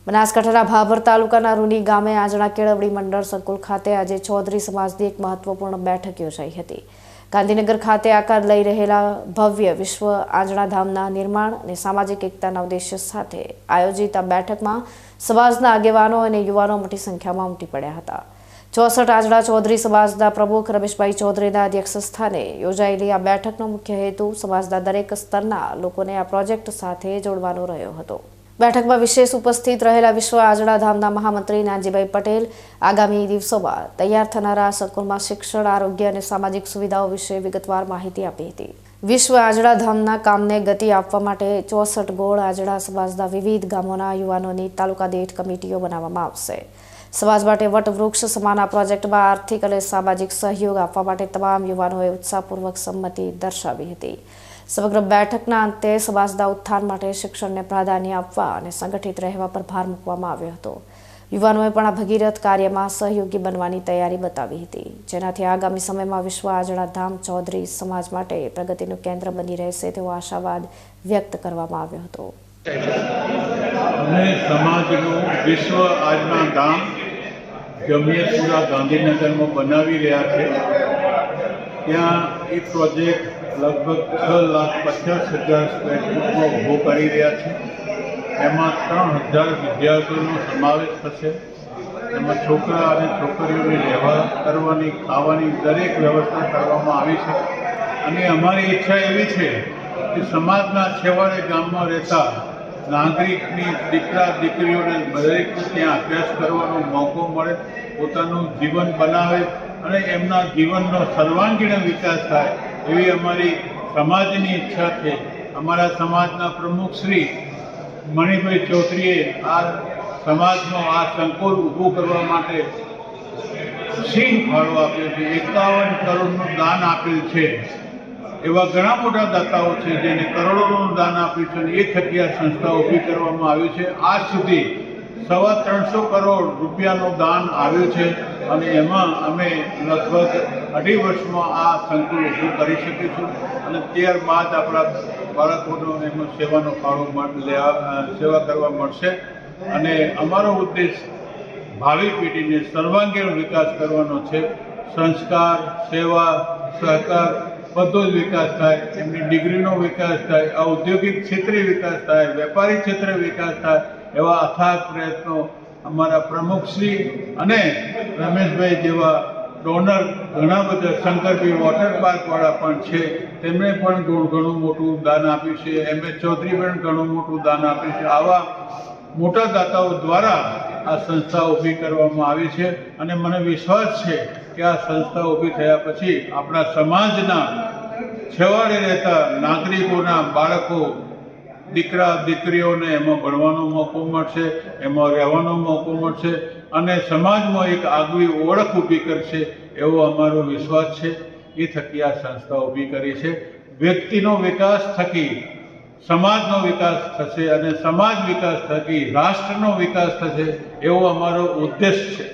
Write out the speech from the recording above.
બનાસકાંઠાના ભાભર તાલુકાના રૂની ગામે આજણા કેળવણી મંડળ સંકુલ ખાતે આજે ચૌધરી સમાજની એક મહત્વપૂર્ણ બેઠક યોજાઈ હતી। ગાંધીનગર ખાતે આકાર લઈ રહેલા ભવ્ય વિશ્વ આજણા ધામના નિર્માણ અને સામાજિક એકતાના ઉદ્દેશ્ય સાથે આયોજિત આ બેઠકમાં સમાજના આગેવાનો અને યુવાનો મોટી સંખ્યામાં ઉમટી પડ્યા હતા। 64 આજણા ચૌધરી સમાજના પ્રમુખ રમેશભાઈ ચૌધરીના અધ્યક્ષ સ્થાને યોજાયેલી આ બેઠકનો મુખ્ય હેતુ સમાજના દરેક સ્તરના લોકોને આ પ્રોજેક્ટ સાથે જોડવાનો રહ્યો હતો। बैठक में विशेष उपस्थित रहेला विश्व આજણા ધામના महामंत्री नानजीभाई पटेल आगामी દિવસોમાં तैयार થનારા સંકુલમાં શિક્ષણ, આરોગ્ય અને સામાજિક સુવિધાઓ વિશે વિગતવાર માહિતી આપી હતી। વિશ્વ આજણા ધામના કામને ગતિ આપવા માટે 64 ગોળ આજણા સમાજના વિવિધ ગામોના યુવાનોની તાલુકા દીઠ કમિટીઓ બનાવવામાં આવશે। સમાજ માટે વટવૃક્ષ સમાન આ પ્રોજેક્ટમાં આર્થિક અને સામાજિક સહયોગ આપવા માટે તમામ યુવાનોએ ઉત્સાહપૂર્વક સંમતિ દર્શાવી હતી। સમગ્ર બેઠકના અંતે સમાજના ઉત્થાન માટે શિક્ષણને પ્રાધાન્ય આપવા અને સંગઠિત રહેવા પર ભાર મૂકવામાં આવ્યો હતો। યુવાનોએ પણ આ ભગીરથ કાર્યમાં સહયોગી બનવાની તૈયારી બતાવી હતી, જેનાથી આગામી સમયમાં વિશ્વ આજણા ધામ ચૌધરી સમાજ માટે પ્રગતિનું કેન્દ્ર બની રહેશે તેવો આશાવાદ વ્યક્ત કરવામાં આવ્યો હતો। અમે સમાજનું વિશ્વ આજના ધામ જમિયતપુરા ગાંધીનગરમાં બનાવી રહ્યા છે। ત્યાં એક પ્રોજેક્ટ लगभग 6,50,000 સ્ક્વેર ફૂટનો ઊભો કરી રહ્યા છે। એમાં 3,000 વિદ્યાર્થીઓનો સમાવેશ થશે। એમાં છોકરા અને છોકરીઓને રહેવા કરવાની, ખાવાની દરેક વ્યવસ્થા કરવામાં આવી છે। અને અમારી ઈચ્છા એવી છે કે સમાજના છેવાડે ગામમાં રહેતા નાગરિકની દીકરા દીકરીઓને દરેકને ત્યાં અભ્યાસ કરવાનો મોકો મળે, પોતાનું જીવન બનાવે અને એમના જીવનનો સર્વાંગીણ વિકાસ થાય એવી અમારી સમાજની ઈચ્છા છે। અમારા સમાજના પ્રમુખ શ્રી મણિભાઈ ચૌધરીએ આ સમાજમાં આ સંકુલ ઊભું કરવા માટે સિંહ ફાળો આપ્યો છે। 51 કરોડનું દાન આપેલ છે। એવા ઘણા મોટા દાતાઓ છે જેને કરોડોનું દાન આપ્યું છે અને એ થકી આ સંસ્થા ઊભી કરવામાં આવી છે। આજ સુધી 350 કરોડ રૂપિયાનું દાન આવ્યું છે અને એમાં અમે લગભગ 2.5 વર્ષમાં આ સંકુલ ઊભું કરી શકીશું અને ત્યારબાદ આપણા બાળકોનો એમાં સેવાનો ફાળો સેવા કરવા મળશે। અને અમારો ઉદ્દેશ ભાવિ પેઢીને સર્વાંગીણ વિકાસ કરવાનો છે। સંસ્કાર, સેવા, સહકાર બધો જ વિકાસ થાય, એમની ડિગ્રીનો વિકાસ થાય, ઔદ્યોગિક ક્ષેત્રે વિકાસ થાય, વેપારી ક્ષેત્રે વિકાસ થાય એવા અથાગ પ્રયત્નો અમારા પ્રમુખશ્રી અને રમેશભાઈ જેવા ડોનર ઘણા બધા, શંકરભાઈ વોટર પાર્કવાળા પણ છે, તેમણે પણ ઘણું મોટું દાન આપ્યું છે। MS ચૌધરી પણ ઘણું મોટું દાન આપ્યું છે। આવા મોટા દાતાઓ દ્વારા આ સંસ્થા ઊભી કરવામાં આવી છે અને મને વિશ્વાસ છે કે આ સંસ્થા ઊભી થયા પછી આપણા સમાજના છેવાડે રહેતા નાગરિકોના બાળકો, દીકરા દીકરીઓને એમાં ભણવાનો મોકો મળશે, એમાં રહેવાનો મોકો મળશે અને સમાજમાં એક આગવી ઓળખ ઊભી કરશે એવો અમારો વિશ્વાસ છે। એ થકી આ સંસ્થા ઊભી કરી છે। વ્યક્તિનો વિકાસ થકી સમાજનો વિકાસ થશે અને સમાજ વિકાસ થકી રાષ્ટ્રનો વિકાસ થશે એવો અમારો ઉદ્દેશ છે।